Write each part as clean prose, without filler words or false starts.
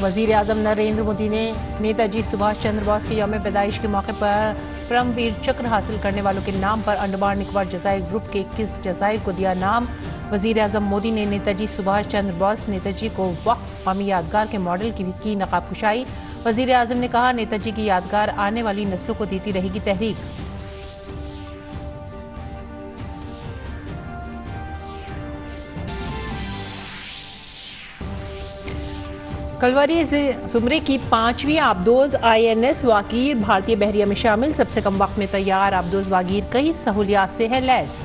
वजीर आजम नरेंद्र मोदी ने नेताजी सुभाष चंद्र बोस के यौम पैदाइश के मौके पर परमवीर चक्र हासिल करने वालों के नाम पर अंडमान निकोबार जजायर ग्रुप के 21 जजायर को दिया नाम। वजीर आजम मोदी ने नेताजी सुभाष चंद्र बोस नेताजी को वक्फ कौमी यादगार के मॉडल की नकाब कुशाई। वजीर आजम ने कहा, नेताजी की यादगार आने वाली नस्लों को देती रहेगी तहरीक। कलवरी जुमरे की 5वीं आबदोज INS वागीर भारतीय बहरिया में शामिल। सबसे कम वक्त में तैयार आबदोज वागीर कई सहूलियात से है लैस।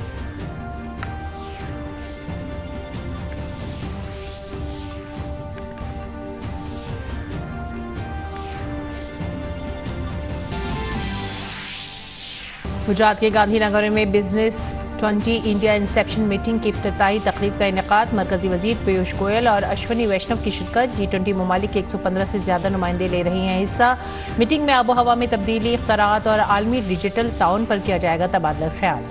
गुजरात के गांधीनगर में बिजनेस 20 इंडिया इंसेप्शन मीटिंग की इफ्तिताही तकरीब का इनेकाद। मरकजी वजीर पीयूष गोयल और अश्वनी वैष्णव की शिरकत। G20 ममालिक के 115 से ज्यादा नुमाइंदे ले रहे हैं हिस्सा। मीटिंग में आबो हवा में तब्दीली, इख्तरात और आलमी डिजिटल ताउन पर किया जाएगा तबादला ख्याल।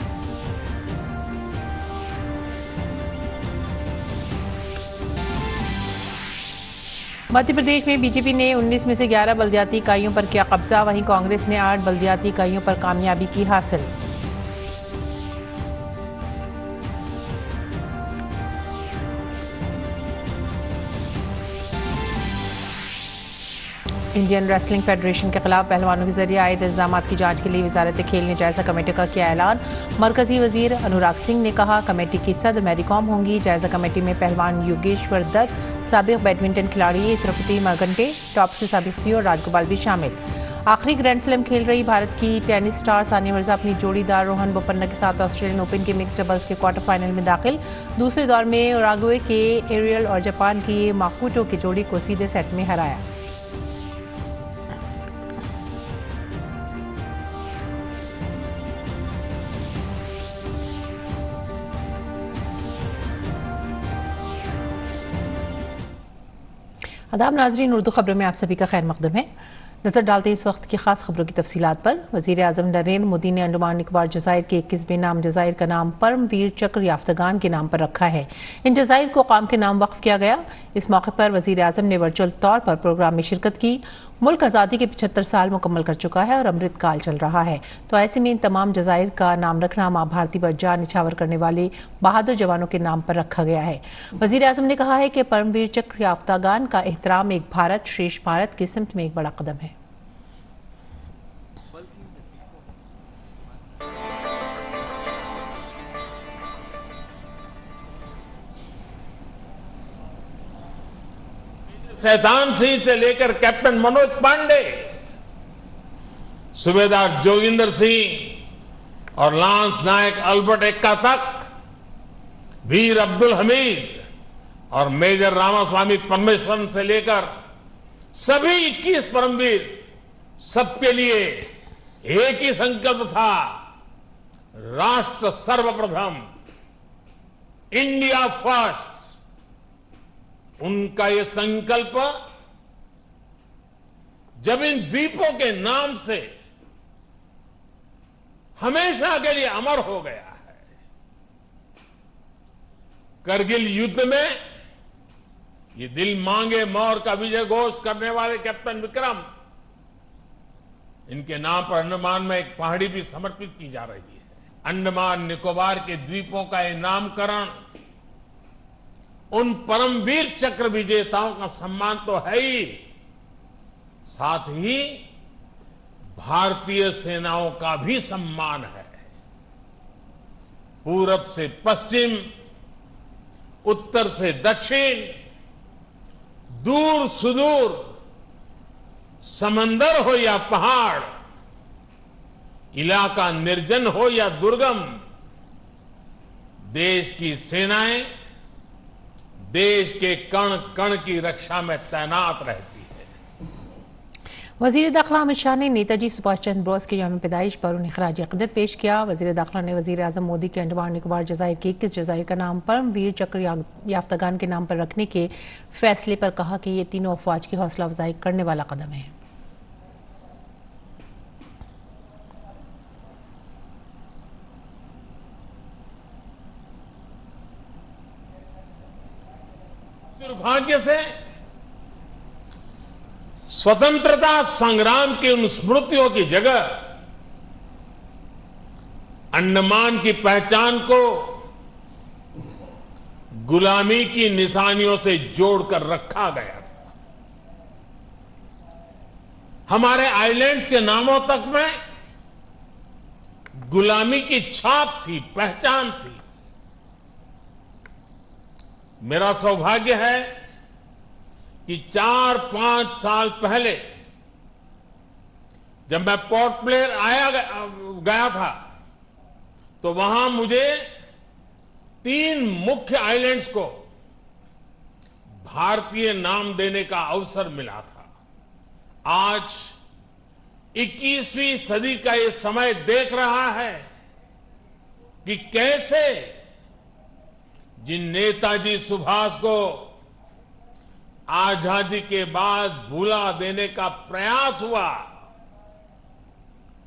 मध्य प्रदेश में बीजेपी ने 19 में से 11 बल्दियाती इकाइयों पर किया कब्जा। वहीं कांग्रेस ने 8 बल्दियाती इकाइयों पर कामयाबी की हासिल। इंडियन रेसलिंग फेडरेशन के खिलाफ पहलवानों के जरिए आए इल्जाम की जांच के लिए वजारत खेल ने जायजा कमेटी का किया ऐलान। मरकजी वजीर अनुराग सिंह ने कहा, कमेटी की सदर मैरी कॉम होंगी। जायजा कमेटी में पहलवान योगेश्वर दत्त, साबिक बैडमिंटन खिलाड़ी तिरुपति मरगंटे, टॉप्स के साबिक CEO राजगोपाल भी शामिल। आखिरी ग्रैंड स्लैम खेल रही भारत की टेनिस स्टार सानिया मिर्जा अपनी जोड़ीदार रोहन बोपन्ना के साथ ऑस्ट्रेलियन ओपन के मिक्स डबल्स के क्वार्टर फाइनल में दाखिल। दूसरे दौर में उरुग्वे के एरियल और जापान की माकुटो की जोड़ी को सीधे सेट में हराया। आदाब नाजरीन, उर्दू खबरों में आप सभी का खैर मकदम है। नजर डालते इस वक्त की खास खबरों की तफसीलात पर। वजीर आजम नरेंद्र मोदी ने अंडमान निकोबार जजायर के 21 बेनाम जजायर का नाम परमवीर चक्र याफ्तागान के नाम पर रखा है। इन जजायर को कौम के नाम वक्फ किया गया। इस मौके पर वजीर आजम ने वर्चुअल तौर पर प्रोग्राम में शिरकत की। मुल्क आज़ादी के 75 साल मुकम्मल कर चुका है और अमृत काल चल रहा है, तो ऐसे में इन तमाम जजायर का नाम रखना माँ भारती पर जान निछावर करने वाले बहादुर जवानों के नाम पर रखा गया है। वजीर आजम ने कहा है कि परमवीर चक्र याफ्तागान का एहतराम एक भारत श्रेष्ठ भारत की सिमत में एक बड़ा कदम है। सैतान सिंह से लेकर कैप्टन मनोज पांडे, सूबेदार जोगिंदर सिंह और लांस नायक अल्बर्ट एक्का तक, वीर अब्दुल हमीद और मेजर रामास्वामी परमेश्वरन से लेकर सभी 21 परमवीर, सबके लिए एक ही संकल्प था, राष्ट्र सर्वप्रथम, इंडिया फर्स्ट। उनका ये संकल्प जब इन द्वीपों के नाम से हमेशा के लिए अमर हो गया है। करगिल युद्ध में ये दिल मांगे मोर का विजय घोष करने वाले कैप्टन विक्रम, इनके नाम पर अंडमान में एक पहाड़ी भी समर्पित की जा रही है। अंडमान निकोबार के द्वीपों का ये नामकरण उन परमवीर चक्र विजेताओं का सम्मान तो है ही, साथ ही भारतीय सेनाओं का भी सम्मान है। पूरब से पश्चिम, उत्तर से दक्षिण, दूर सुदूर, समंदर हो या पहाड़, इलाका निर्जन हो या दुर्गम, देश की सेनाएं देश के कण कण की रक्षा में तैनात रहती है। वजीर दाखिला अमित शाह ने नेताजी सुभाष चंद्र बोस के यौम पैदाइश पर उन्हें खराज अक़ीदत पेश किया। वजीर दाखिला ने वजीर आजम मोदी के अंडमान निकोबार जजायर के 21 जजायर का नाम परमवीर चक्र याफ्तागान के नाम पर रखने के फैसले पर कहा कि ये तीनों अफवाज की हौसला अफजाई करने वाला कदम है। दुर्भाग्य से स्वतंत्रता संग्राम की उन स्मृतियों की जगह अंडमान की पहचान को गुलामी की निशानियों से जोड़कर रखा गया था। हमारे आइलैंड्स के नामों तक में गुलामी की छाप थी, पहचान थी। मेरा सौभाग्य है कि 4-5 साल पहले जब मैं पोर्ट ब्लेयर गया था तो वहां मुझे 3 मुख्य आइलैंड्स को भारतीय नाम देने का अवसर मिला था। आज 21वीं सदी का ये समय देख रहा है कि कैसे जिन नेताजी सुभाष को आजादी के बाद भुला देने का प्रयास हुआ,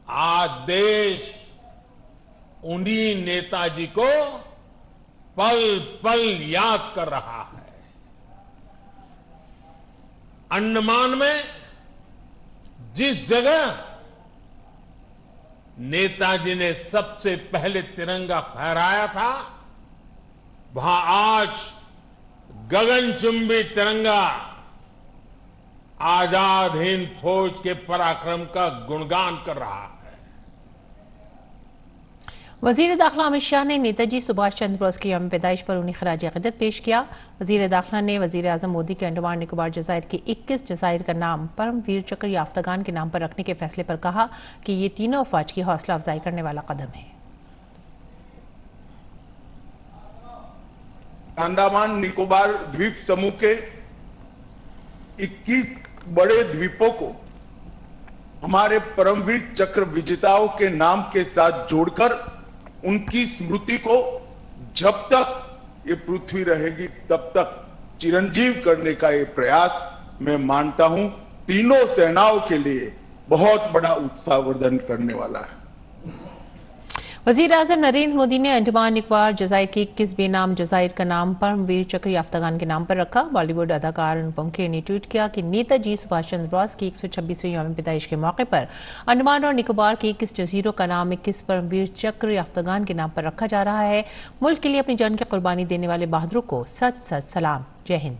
आज देश उन्हीं नेताजी को पल पल याद कर रहा है। अंडमान में जिस जगह नेताजी ने सबसे पहले तिरंगा फहराया था, वहां आज गगनचुंबी तिरंगा आजाद हिंद फौज के पराक्रम का गुणगान कर रहा है। वजीर दाखिला अमित शाह ने नेताजी सुभाष चंद्र बोस के यौम पैदाइश पर उन्हें खराज अकीदत पेश किया। वजीर दाखिला ने वजीर आजम मोदी के अंडमान निकोबार जजायर के 21 जजायर का नाम परमवीर चक्र याफ्तागान के नाम पर रखने के फैसले पर कहा कि ये तीनों अफवाज की हौसला अफजाई करने वाला कदम है। अंडमान निकोबार द्वीप समूह के 21 बड़े द्वीपों को हमारे परमवीर चक्र विजेताओं के नाम के साथ जोड़कर उनकी स्मृति को जब तक ये पृथ्वी रहेगी तब तक चिरंजीव करने का ये प्रयास मैं मानता हूं तीनों सेनाओं के लिए बहुत बड़ा उत्साहवर्धन करने वाला है। वजीर आजम नरेंद्र मोदी ने अंडमान निकोबार जजायर के 21 बेनाम जजायर का नाम परमवीर चक्र याफ्तागान के नाम पर रखा। बॉलीवुड अदाकार अनुपम खेर ने ट्वीट किया कि नेताजी सुभाष चंद्र बोस की 126वीं यौम पैदाइश के मौके पर अंडमान और निकोबार के 21 जजीरों का नाम 21 परमवीर चक्र याफ्तागान के नाम पर रखा जा रहा है। मुल्क के लिए अपनी जान की कुर्बानी देने वाले बहादुरों को सत सत सलाम। जय हिंद।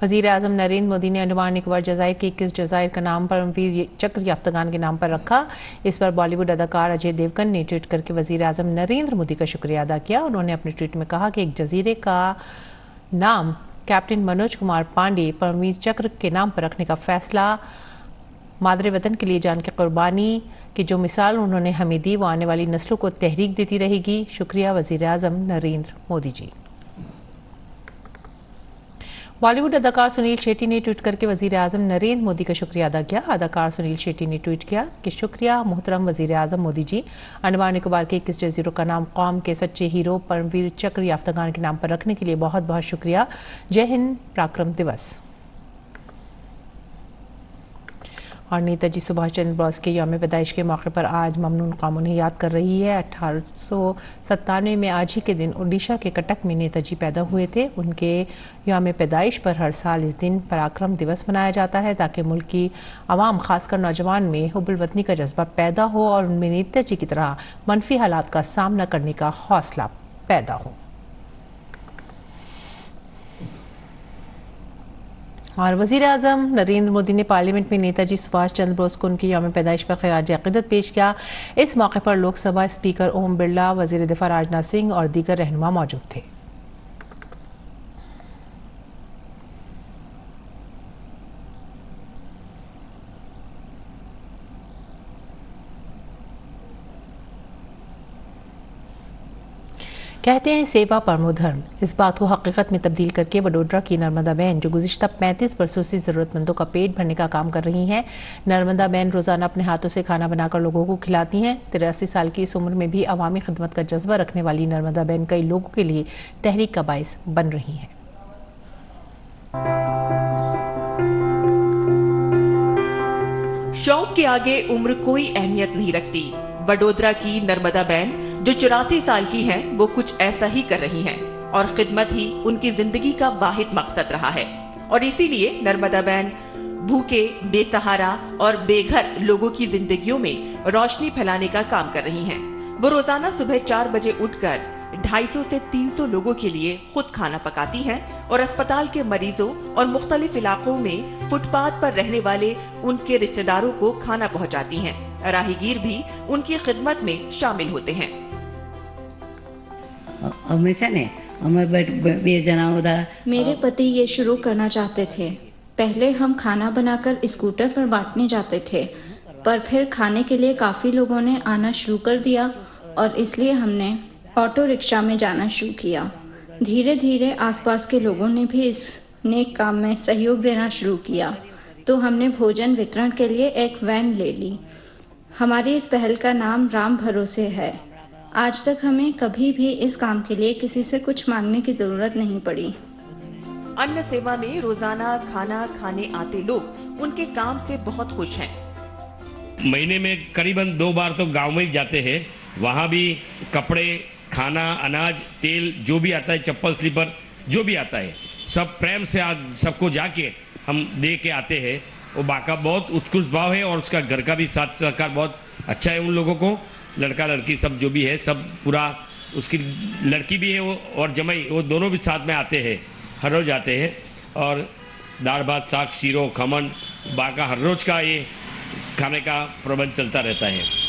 वजीर आजम नरेंद्र मोदी ने अंडमान निकोबार जजायर के 21 जजायर का नाम परमवीर चक्र याफ्तागान के नाम पर रखा। इस पर बॉलीवुड अदाकार अजय देवगन ने ट्वीट करके वजीर आजम नरेंद्र मोदी का शुक्रिया अदा किया। उन्होंने अपने ट्वीट में कहा कि एक जजीरे का नाम कैप्टन मनोज कुमार पांडे परमवीर चक्र के नाम पर रखने का फैसला मादरे वतन के लिए जान की कुर्बानी की जो मिसाल उन्होंने हमें दी वो आने वाली नस्लों को तहरीक देती रहेगी। शुक्रिया वजीर आजम नरेंद्र मोदी जी। बॉलीवुड अदाकार सुनील शेट्टी ने ट्वीट करके वजीर आजम नरेंद्र मोदी का शुक्रिया अदा किया। अदाकार सुनील शेट्टी ने ट्वीट किया कि शुक्रिया मोहतरम वजीर आजम मोदी जी, अंडमान निकोबार के 21 जजीरों का नाम कौम के सच्चे हीरो परमवीर चक्र याफ्तागान के नाम पर रखने के लिए बहुत बहुत शुक्रिया। जय हिंद। पराक्रम दिवस। और नेताजी सुभाष चंद्र बोस के यौम पैदाइश के मौके पर आज ममनून कौम उन्हें याद कर रही है। 1897 में आज ही के दिन उड़ीसा के कटक में नेताजी पैदा हुए थे। उनके यौम पैदाइश पर हर साल इस दिन पराक्रम दिवस मनाया जाता है ताकि मुल्क की आवाम खासकर नौजवान में हुब्बुल वतनी का जज्बा पैदा हो और उनमें नेताजी की तरह मनफी हालात का सामना करने का हौसला पैदा हो। और वजीर आजम नरेंद्र मोदी ने पार्लियामेंट में नेताजी सुभाष चंद्र बोस को उनकी यौम पैदाइश पर खराज अकीदत पेश किया। इस मौके पर लोकसभा स्पीकर ओम बिरला, वजीर दिफा राजनाथ सिंह और दीगर रहनुमा मौजूद थे। कहते हैं सेवा परमो धर्म। इस बात को हकीकत में तब्दील करके वडोदरा की नर्मदा बहन जो गुज़िश्ता 35 बरसों से ज़रूरतमंदों का पेट भरने का काम कर रही हैं। नर्मदा बहन रोज़ाना अपने हाथों से खाना बनाकर लोगों को खिलाती हैं। 83 साल की इस उम्र में भी अवामी खिदमत का जज्बा रखने वाली नर्मदा बहन कई लोगों के लिए तहरीक का बाइस बन रही हैं। शौक के आगे उम्र कोई अहमियत नहीं रखती। वडोदरा की नर्मदा बहन जो 84 साल की हैं, वो कुछ ऐसा ही कर रही हैं और खिदमत ही उनकी जिंदगी का वाहिद मकसद रहा है। और इसीलिए नर्मदा बहन भूखे, बेसहारा और बेघर लोगों की जिंदगियों में रोशनी फैलाने का काम कर रही हैं। वो रोजाना सुबह 4 बजे उठकर 250 से 300 लोगों के लिए खुद खाना पकाती हैं और अस्पताल के मरीजों और मुख्तलिफ इलाकों में फुटपाथ पर रहने वाले उनके रिश्तेदारों को खाना पहुंचाती हैं। राहगीर भी उनकी खिदमत में शामिल होते हैं। मेरे पति ये शुरू करना चाहते थे। पहले हम खाना बनाकर स्कूटर पर बांटने जाते थे, पर फिर खाने के लिए काफी लोगों ने आना शुरू कर दिया और इसलिए हमने ऑटो रिक्शा में जाना शुरू किया। धीरे धीरे आसपास के लोगों ने भी इस नेक काम में सहयोग देना शुरू किया, तो हमने भोजन वितरण के लिए एक वैन ले ली। हमारी इस पहल का नाम राम भरोसे है। आज तक हमें कभी भी इस काम के लिए किसी से कुछ मांगने की जरूरत नहीं पड़ी। अन्न सेवा में रोजाना खाना खाने आते लोग उनके काम से बहुत खुश हैं। महीने में करीबन 2 बार तो गांव में ही जाते हैं। वहाँ भी कपड़े, खाना, अनाज, तेल जो भी आता है, चप्पल, स्लीपर जो भी आता है, सब प्रेम से आज सबको जाके हम दे के आते हैं। वो बाका बहुत उत्कृष्ट भाव है और उसका घर का भी साथ सहकार बहुत अच्छा है। उन लोगों को लड़का लड़की सब जो भी है, सब पूरा, उसकी लड़की भी है वो और जमाई, वो दोनों भी साथ में आते हैं, हर रोज आते हैं। और दाल भात, साग, शीरो, खमन, बाका हर रोज का ये खाने का प्रबंध चलता रहता है।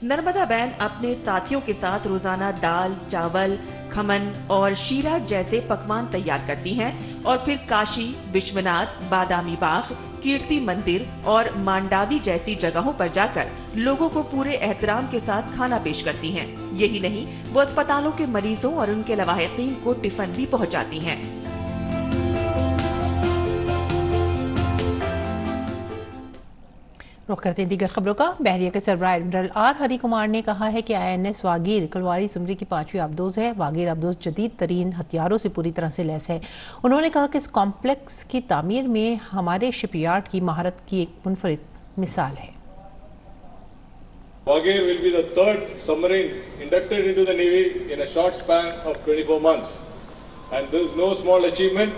नर्मदा बहन अपने साथियों के साथ रोजाना दाल, चावल, खमन और शीरा जैसे पकवान तैयार करती हैं और फिर काशी, विश्वनाथ, बादामी बाग, कीर्ति मंदिर और मांडावी जैसी जगहों पर जाकर लोगों को पूरे एहतराम के साथ खाना पेश करती हैं। यही नहीं, वो अस्पतालों के मरीजों और उनके लवाहिकीन को टिफिन भी पहुंचाती हैं। रुख करते हैं दीगर खबरों का। बहरिया के सरबराह एडमिरल आर हरी कुमार ने कहा है कि INS वागीर कलवारी जुमरे की 5वीं आबदोज है। वागीर आबदोज जदीद तरीन हथियारों से पूरी तरह से लैस है। उन्होंने कहा कि इस कॉम्प्लेक्स की तामीर में हमारे शिपयार्ड की महारत की एक मुनफरिद मिसाल है। Wagir will be the 3rd submarine inducted into the Navy in a short span of 24 months. And this is no small achievement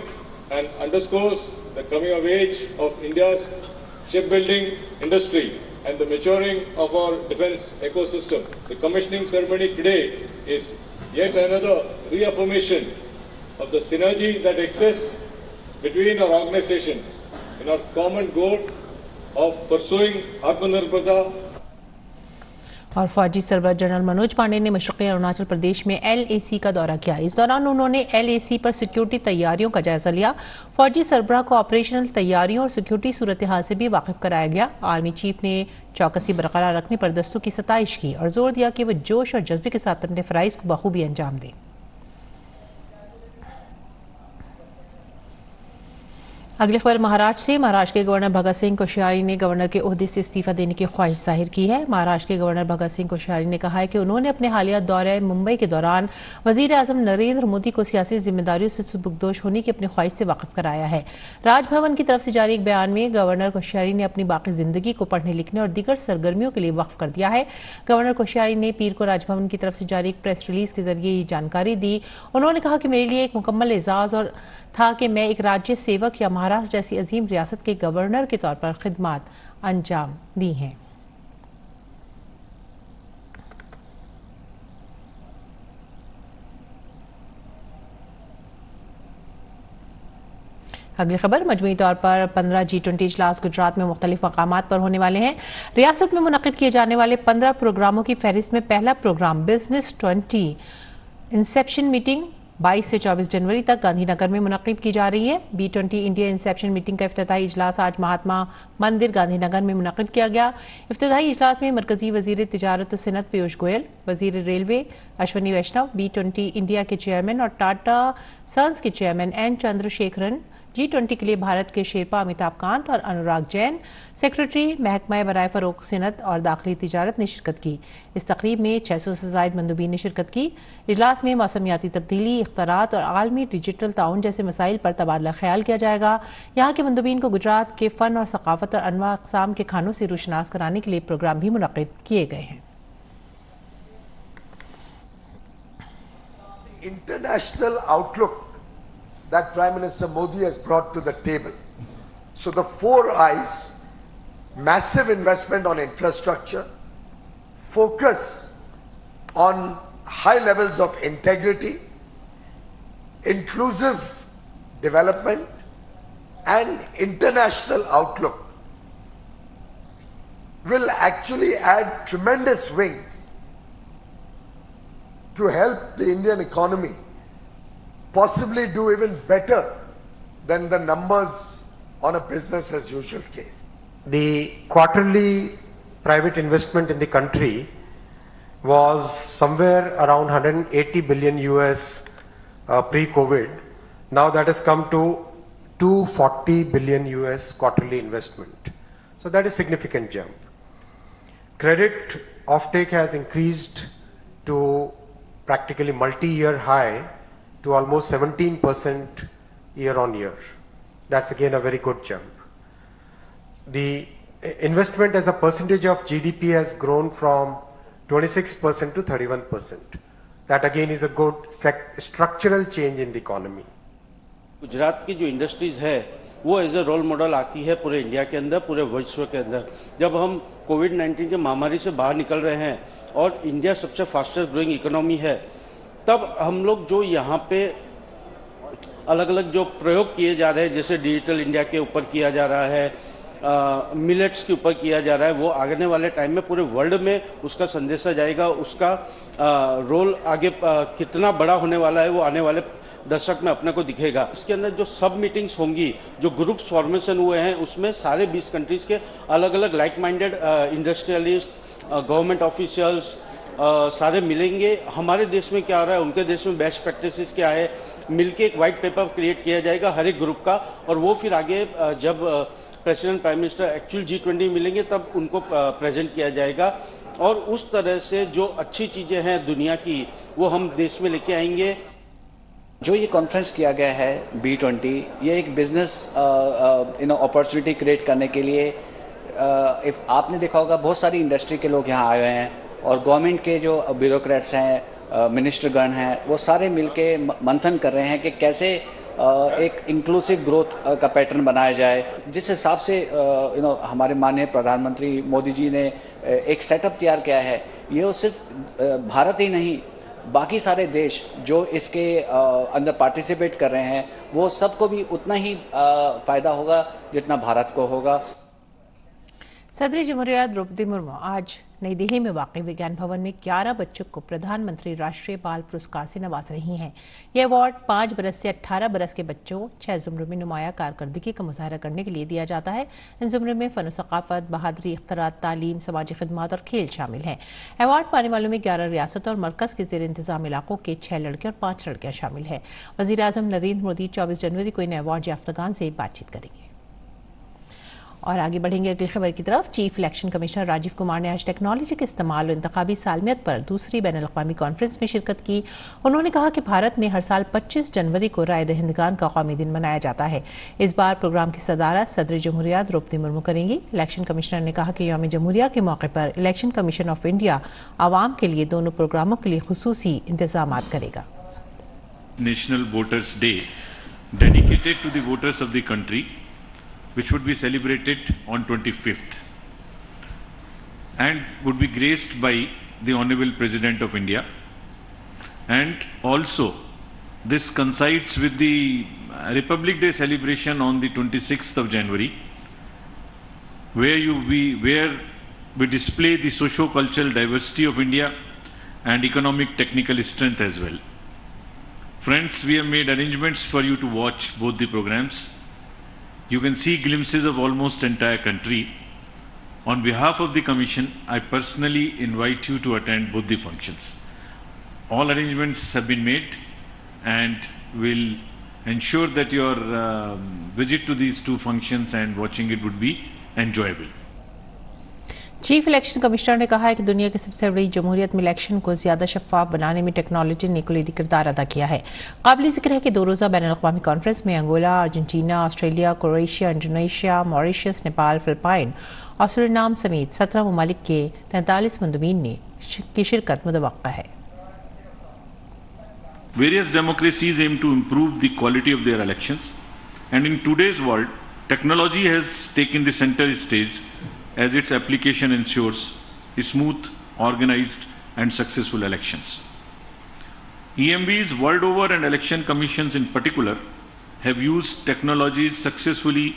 and underscores the coming of age of India's shipbuilding industry and the maturing of our defense ecosystem. The commissioning ceremony today is yet another reaffirmation of the synergy that exists between our organizations in our common goal of pursuing Atmanirbharta. और फौजी सरबराह general Manoj Pandey ने मशरक़ी अरुणाचल प्रदेश में LAC का दौरा किया। इस दौरान उन्होंने LAC पर सिक्योरिटी तैयारियों का जायजा लिया। फौजी सरबराह को ऑपरेशनल तैयारियों और सिक्योरिटी सूरत हाल से भी वाकिफ कराया गया। आर्मी चीफ ने चौकसी बरकरार रखने पर दस्तों की सताइश की और जोर दिया कि वह जोश और जज्बे के साथ अपने फराइज को बखूबी अंजाम दें। अगली खबर महाराष्ट्र से। महाराष्ट्र के गवर्नर भगत सिंह कोश्यारी ने गवर्नर के ओहदे से इस्तीफा देने की ख्वाहिश जाहिर की है। महाराष्ट्र के गवर्नर भगत सिंह कोश्यारी ने कहा है कि उन्होंने अपने हालिया दौरे मुंबई के दौरान वजीर आजम नरेंद्र मोदी को सियासी जिम्मेदारियों से सुबुकदोश होने की अपनी ख्वाहिश से वाकिफ कराया है। राजभवन की तरफ से जारी एक बयान में गवर्नर कोश्यारी ने अपनी बाकी जिंदगी को पढ़ने लिखने और दीगर सरगर्मियों के लिए वक्फ कर दिया है। गवर्नर कोश्यारी ने पीर को राजभवन की तरफ से जारी एक प्रेस रिलीज के जरिए ये जानकारी दी। उन्होंने कहा कि मेरे लिए एक मुकम्मल एजाज और था कि मैं एक राज्य सेवक या महाराष्ट्र जैसी अजीम रियासत के गवर्नर के तौर पर खिदमत अंजाम दी हैं। अगली खबर मजमूई तौर पर 15 G20 इजलास गुजरात में मुख्तलिफ मकामात पर होने वाले हैं। रियासत में मुनक्किद किए जाने वाले 15 प्रोग्रामों की फहरिस्त में पहला प्रोग्राम बिजनेस 20 इंसेप्शन मीटिंग 22 से 24 जनवरी तक गांधीनगर में मुनक्किद की जा रही है। B20 इंडिया इंसेप्शन मीटिंग का इफ्तिताही इजलास आज महात्मा मंदिर गांधीनगर में मुनक्किद किया गया। इफ्तिताही इजलास में मरकजी वजीर तिजारत और सनत पीयूष गोयल, वजीर रेलवे अश्वनी वैष्णव, B20 इंडिया के चेयरमैन और टाटा सन्स के चेयरमैन N चंद्रशेखरन, G20 के लिए भारत के शेरपा अमिताभ कांत और अनुराग जैन, सेक्रेटरी महकमा बराए फरोग सनत और दाखिली तिजारत ने शिरकत की। इस तकरीब में 600 से ज़ायद मंदूबीन ने शिरकत की। इजलास में मौसमियाती तब्दीली, इख्तरात और आलमी डिजिटल ताउन जैसे मसाइल पर तबादला ख्याल किया जाएगा। यहाँ के मंदूबीन को गुजरात के फ़न और सकाफत और अनवा अक़साम के खानों से रूशनास कराने के लिए प्रोग्राम भी मुनक़िद किए गए हैं। International outlook that Prime Minister Modi has brought to the table. So the 4 I's: massive investment on infrastructure, focus on high levels of integrity, inclusive development, and international outlook will actually add tremendous wings to help the Indian economy possibly do even better than the numbers on a business as usual case. The quarterly private investment in the country was somewhere around 180 billion US pre-COVID. Now that has come to 240 billion US quarterly investment. So that is significant jump. Credit offtake has increased to practically multi-year high to almost 17% year on year. That's again a very good jump. The investment as a percentage of GDP has grown from 26% to 31%. That again is a good structural change in the economy. Gujarat की जो industries है वो as a role model आती है पूरे India के अंदर, पूरे विश्व के अंदर। जब हम कोविड-19 के महामारी से बाहर निकल रहे हैं और इंडिया सबसे फास्टेस्ट ग्रोइंग इकोनॉमी है, तब हम लोग जो यहाँ पे अलग अलग जो प्रयोग किए जा रहे हैं, जैसे डिजिटल इंडिया के ऊपर किया जा रहा है, मिलेट्स के ऊपर किया जा रहा है, वो आने वाले टाइम में पूरे वर्ल्ड में उसका संदेशा जाएगा। उसका रोल आगे कितना बड़ा होने वाला है वो आने वाले दशक में अपने को दिखेगा। इसके अंदर जो सब मीटिंग्स होंगी, जो ग्रुप्स फॉर्मेशन हुए हैं, उसमें सारे 20 कंट्रीज के अलग अलग like minded industrialist, government officials सारे मिलेंगे। हमारे देश में क्या हो रहा है, उनके देश में बेस्ट प्रैक्टिसेस क्या है, मिलके एक वाइट पेपर क्रिएट किया जाएगा हर एक ग्रुप का, और वो फिर आगे जब president prime minister actual G20 मिलेंगे तब उनको प्रेजेंट किया जाएगा। और उस तरह से जो अच्छी चीज़ें हैं दुनिया की वो हम देश में लेके आएंगे। जो ये कॉन्फ्रेंस किया गया है B20, ये एक बिजनेस अपॉर्चुनिटी क्रिएट करने के लिए, इफ आपने देखा होगा बहुत सारी इंडस्ट्री के लोग यहाँ आए हुए हैं और गवर्नमेंट के जो ब्यूरोक्रेट्स हैं, मिनिस्टरगण हैं, वो सारे मिलके मंथन कर रहे हैं कि कैसे एक इंक्लूसिव ग्रोथ का पैटर्न बनाया जाए। जिस हिसाब से हमारे माननीय प्रधानमंत्री मोदी जी ने एक सेटअप तैयार किया है, ये सिर्फ भारत ही नहीं, बाकी सारे देश जो इसके अंदर पार्टिसिपेट कर रहे हैं वो सबको भी उतना ही फ़ायदा होगा जितना भारत को होगा। सदर जमहूरिया द्रौपदी मुर्मू आज नई दिल्ली में वाक़ई विज्ञान भवन में 11 बच्चों को प्रधानमंत्री राष्ट्रीय बाल पुरस्कार से नवाज रही हैं। यह अवार्ड 5 बरस से 18 बरस के बच्चों 6 ज़ुमरों में नुमाया कारकर्दगी का मुजाहरा करने के लिए दिया जाता है। इन ज़ुमरों में फ़न सक़ाफ़त, बहादुरी, इख्तरात, तालीम, समाजी खिदमत और खेल शामिल हैं। अवार्ड पाने वालों में 11 रियासतों और मरकज़ के ज़ेर इंतज़ाम इलाकों के 6 लड़के और 5 लड़कियाँ शामिल हैं। वज़ीर आज़म नरेंद्र मोदी 24 जनवरी को इन अवार्ड याफ्तागान से बातचीत करेंगे। और आगे बढ़ेंगे अगली खबर की तरफ। Chief election commissioner Rajiv Kumar ने आज टेक्नोलॉजी के इस्तेमाल और इंतखाबी सालमियत पर दूसरी बैनुल-अक़वामी कॉन्फ्रेंस में शिरकत की। उन्होंने कहा कि भारत में हर साल 25 जनवरी को राय दहिंदगान का कौमी दिन मनाया जाता है। इस बार प्रोग्राम की सदारत सदर जमहूरिया द्रौपदी मुर्मू करेंगी। इलेक्शन कमिश्नर ने कहा कि यौम जमहूरिया के मौके पर इलेक्शन कमीशन ऑफ इंडिया आवाम के लिए दोनों प्रोग्रामों के लिए खुसूसी इंतजाम करेगा। National voters day dedicated to the voters of the country, which would be celebrated on 25th and would be graced by the Honorable President of India. And also this coincides with the Republic Day celebration on the 26th of January, where we display the socio-cultural diversity of India and economic technical strength as well. Friends, we have made arrangements for you to watch both the programs. You can see glimpses of almost entire country. On behalf of the Commission, I personally invite you to attend both the functions. All arrangements have been made and will ensure that your visit to these two functions and watching it would be enjoyable. Chief election commissioner ने कहा है कि दुनिया की सबसे बड़ी जमहूरियत में इलेक्शन को ज्यादा शफाफ बनाने में टेक्नोलॉजी ने कुलीदी किरदार अदा किया है। काबिल जिक्र है कि 2 रोज़ा बैनुल-अक़वामी कॉन्फ्रेंस में Angola, Argentina, Australia, Croatia, Indonesia, Mauritius, Nepal, Philippine और सूरीनाम समेत 17 ममालिक के 43 मंदुबीन ने की शिरकत मुतवक्का है। Various democracies aim to improve the quality of their elections, and in today's world, technology has taken the center stage as its application ensures smooth, organized and successful elections. EMBs world over and election commissions in particular have used technologies successfully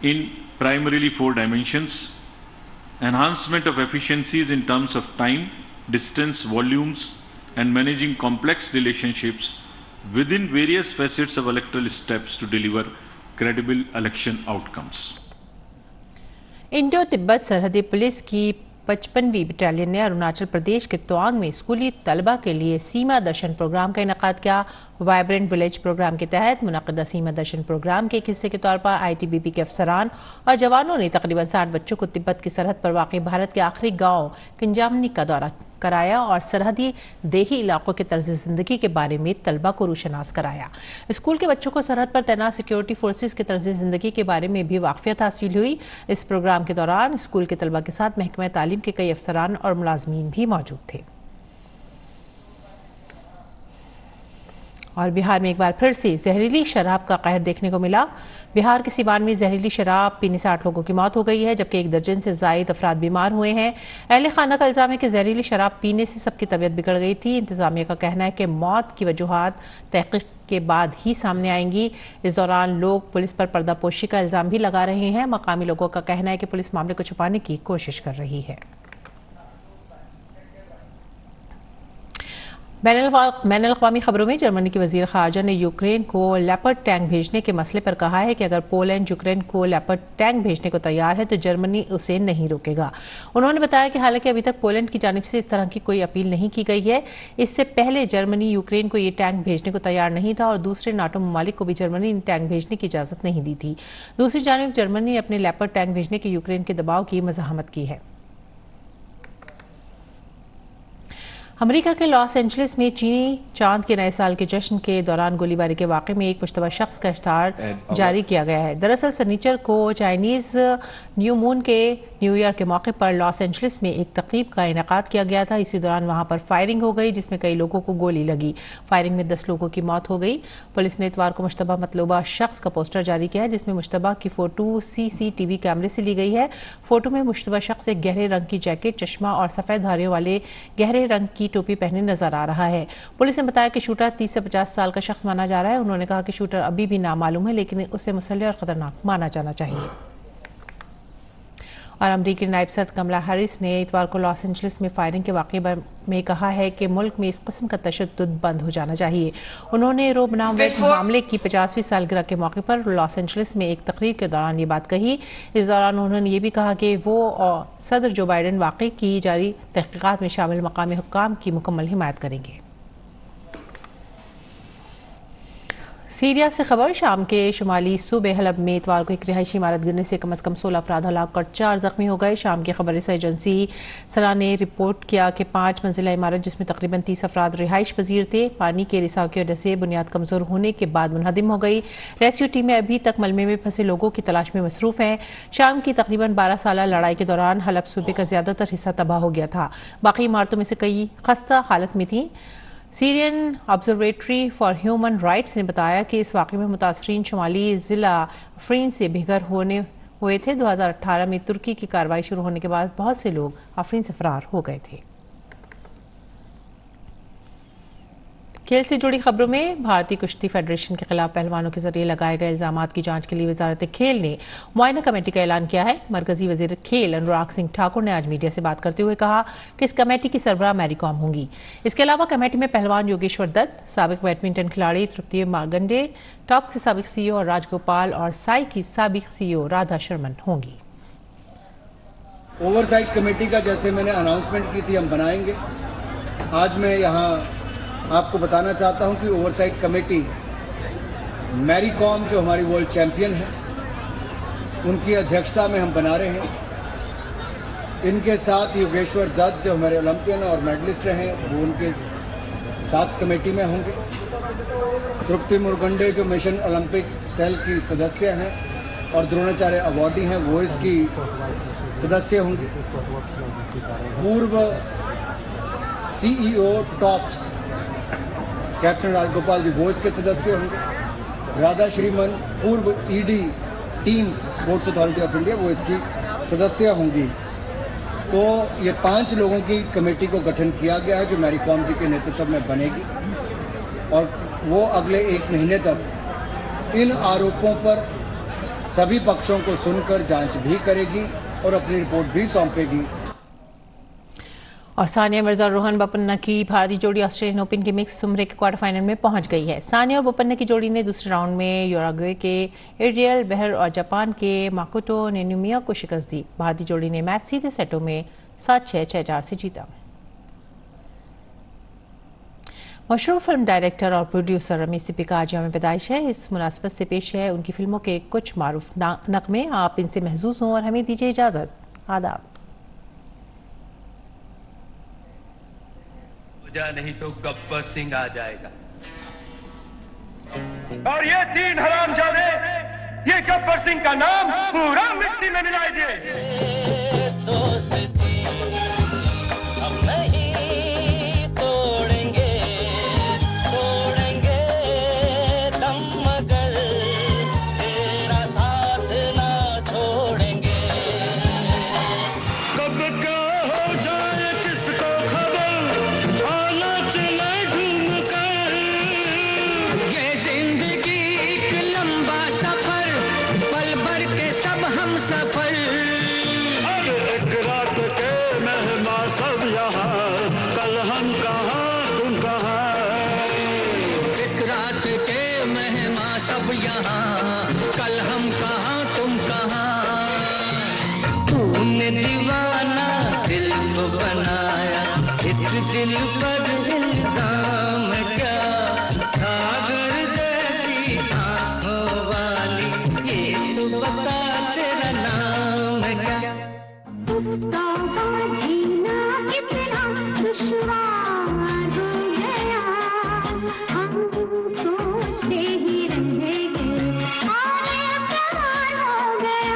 in primarily 4 dimensions: enhancement of efficiencies in terms of time, distance, volumes, and managing complex relationships within various facets of electoral steps to deliver credible election outcomes. Indo Tibet सरहदी police की 55वीं battalion ने अरुणाचल प्रदेश के तवांग में स्कूली तलबा के लिए सीमा दर्शन programme का इनेकाद किया। वाइब्रेंट विलेज प्रोग्राम के तहत मुनक़दा सीमा दर्शन प्रोग्राम के एक हिस्से के तौर पर ITBP के अफसरान और जवानों ने तकरीबन 60 बच्चों को तिब्बत की सरहद पर वाक़ भारत के आखिरी गांव किंजामनी का दौरा कराया और सरहदी देही इलाकों के तर्ज जिंदगी के बारे में तलबा को रूशनास कराया। स्कूल के बच्चों को सरहद पर तैनात सिक्योरिटी फोर्सेस के तर्ज जिंदगी के बारे में भी वाक़फियत हासिल हुई। इस प्रोग्राम के दौरान स्कूल के तलबा के साथ महकमा तालीम के कई अफसरान और मुलाजमीन भी मौजूद थे। और बिहार में एक बार फिर से जहरीली शराब का कहर देखने को मिला। बिहार के सिवान में जहरीली शराब पीने से 8 लोगों की मौत हो गई है, जबकि 1 दर्जन से जायद अफराद बीमार हुए हैं। अहले खाना का इल्जाम है कि जहरीली शराब पीने से सबकी तबीयत बिगड़ गई थी। इंतजामिया का कहना है कि मौत की वजूहात तहकीक के बाद ही सामने आएंगी। इस दौरान लोग पुलिस पर पर्दापोशी का इल्जाम भी लगा रहे हैं। मकामी लोगों का कहना है कि पुलिस मामले को छुपाने की कोशिश कर रही है। बैनुल-अक़वामी खबरों में जर्मनी के वज़ीर ख़ारजा ने यूक्रेन को लेपर्ड टैंक भेजने के मसले पर कहा है कि अगर पोलैंड यूक्रेन को लेपर्ड टैंक भेजने को तैयार है तो जर्मनी उसे नहीं रोकेगा। उन्होंने बताया कि हालांकि अभी तक पोलैंड की जानिब से इस तरह की कोई अपील नहीं की गई है। इससे पहले जर्मनी यूक्रेन को ये टैंक भेजने को तैयार नहीं था और दूसरे नाटो ममालिक को भी जर्मनी ने टैंक भेजने की इजाज़त नहीं दी थी। दूसरी जानिब जर्मनी ने अपने लेपर्ड टैंक भेजने के यूक्रेन के दबाव की मज़ाहमत की है। अमेरिका के लॉस एंजलिस में चीनी चांद के नए साल के जश्न के दौरान गोलीबारी के वाक़े में एक मुश्तबा शख्स का इश्तिहार जारी किया गया है। दरअसल सनीचर को चाइनीज न्यू मून के न्यू ईयर के मौके पर लॉस एंजलिस में एक तकरीब का इनेकाद किया गया था। इसी दौरान वहां पर फायरिंग हो गई, जिसमें कई लोगों को गोली लगी। फायरिंग में 10 लोगों की मौत हो गई। पुलिस ने इतवार को मुश्तबा मतलूबा शख्स का पोस्टर जारी किया है, जिसमें मुश्तबा की फोटो CCTV कैमरे से ली गई है। फोटो में मुश्तबा शख्स एक गहरे रंग की जैकेट, चश्मा और सफेद धारियों वाले गहरे रंग की टोपी पहने नजर आ रहा है। पुलिस ने बताया कि शूटर 30 से 50 साल का शख्स माना जा रहा है। उन्होंने कहा कि शूटर अभी भी नामालूम है, लेकिन उसे मुसल्लह और खतरनाक माना जाना चाहिए। और अमरीकी नायब सदर कमला हैरिस ने इतवार को लॉस एंजलिस में फायरिंग के वाक़े में कहा है कि मुल्क में इस किस्म का तशद्दुद बंद हो जाना चाहिए। उन्होंने रो बनाम वेस्ट मामले की 50वीं सालगिरह के मौके पर लॉस एंजलिस में एक तकरीर के दौरान ये बात कही। इस दौरान उन्होंने ये भी कहा कि वो और सदर जो बाइडन वाक़े की जारी तहक़ीक़ात में शामिल मकामी हुक्काम की मुकम्मल हिमायत करेंगे। सीरिया से खबर, शाम के शुमाली सूबे हलब में इतवार को एक रिहायशी इमारत गिरने से कम से कम 16 अफराद हलाक और 4 जख्मी हो गए। शाम की खबर रसा एजेंसी सना ने रिपोर्ट किया कि 5 मंजिला इमारत जिसमें तकरीबन 30 अफराद रिहाइश पजीर थे, पानी के रिसाव की वजह से बुनियाद कमजोर होने के बाद मुनहदिम हो गई। रेस्क्यू टीमें अभी तक मलबे में फंसे लोगों की तलाश में मसरूफ हैं। शाम की तकरीबन 12 साल लड़ाई के दौरान हलब सूबे का ज्यादातर हिस्सा तबाह हो गया था। बाकी इमारतों में से कई खस्ता हालत में थी। Syrian observatory for human rights ने बताया कि इस वाक़े में मुतासरीन शुमाली जिला अफरीन से बेघर हुए थे। 2018 में तुर्की की कार्रवाई शुरू होने के बाद बहुत से लोग अफरीन से फरार हो गए थे। खेल से जुड़ी खबरों में भारतीय कुश्ती फेडरेशन के खिलाफ पहलवानों के जरिए लगाए गए इल्जामात की जांच के लिए वजारत खेल ने मुआयना कमेटी का ऐलान किया है। मरकजी वजीर खेल अनुराग सिंह ठाकुर ने आज मीडिया से बात करते हुए कहा कि इस कमेटी की सरबराह मैरी कॉम होंगी। इसके अलावा कमेटी में पहलवान योगेश्वर दत्त, साबिक बैडमिंटन खिलाड़ी तृप्ति मार्गंडे, टॉप के साबिक CEO और राजगोपाल और साई की साबिक CEO राधा शर्मन होंगी। ओवरसाइट कमेटी का जैसे मैंने अनाउंसमेंट की थी, हम बनाएंगे। आज मैं यहाँ आपको बताना चाहता हूं कि ओवरसाइट कमेटी मैरी कॉम जो हमारी वर्ल्ड चैंपियन है, उनकी अध्यक्षता में हम बना रहे हैं। इनके साथ योगेश्वर दत्त जो हमारे ओलंपियन और मेडलिस्ट रहे हैं, वो उनके साथ कमेटी में होंगे। तृप्ति मुरगंडे जो मिशन ओलंपिक सेल की सदस्य हैं और द्रोणाचार्य अवार्डी हैं, वो इसकी सदस्य होंगे। पूर्व CEO टॉप्स कैप्टन राजगोपाल जी, वो इसके सदस्य होंगे। राधा श्रीमन पूर्व ED teams sports authority of India, वो इसकी सदस्य होंगी। तो ये 5 लोगों की कमेटी को गठन किया गया है जो मैरी कॉम जी के नेतृत्व में बनेगी और वो अगले 1 महीने तक इन आरोपों पर सभी पक्षों को सुनकर जांच भी करेगी और अपनी रिपोर्ट भी सौंपेगी। और सानिया मिर्जा और रोहन बोपन्ना की भारतीय जोड़ी ऑस्ट्रेलियन ओपन के मिक्स जुमरे के क्वार्टर फाइनल में पहुंच गई है। सानिया और बोपन्ना की जोड़ी ने दूसरे राउंड में यूरुग्वे के एरियल बहर और जापान के माकोटो नेनुमिया को शिकस्त दी। भारतीय जोड़ी ने मैच सीधे सेटों में 7-6, 6-4 से जीता। मशहूर फिल्म डायरेक्टर और प्रोड्यूसर रमेश सिप्पी का आज यौम पैदाइश है। इस मुनासबत से पेश है उनकी फिल्मों के कुछ मारूफ नगमे। आप इनसे महसूस हों और हमें दीजिए इजाजत। आदाब। नहीं तो गब्बर सिंह आ जाएगा। और ये 3 हरामजादे, ये गब्बर सिंह का नाम पूरा मिट्टी में मिला दिए। दिल पर इल्जाम क्या, सागर जैसी आंखों वाली, ये तो बता तेरा नाम क्या। जीना कितना दुश्वार हो गया, हम सोचते ही रहेंगे और प्यार हो गया।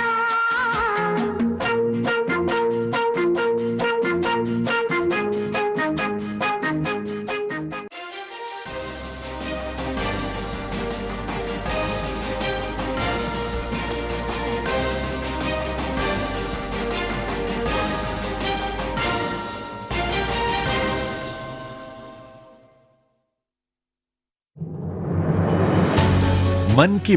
मन की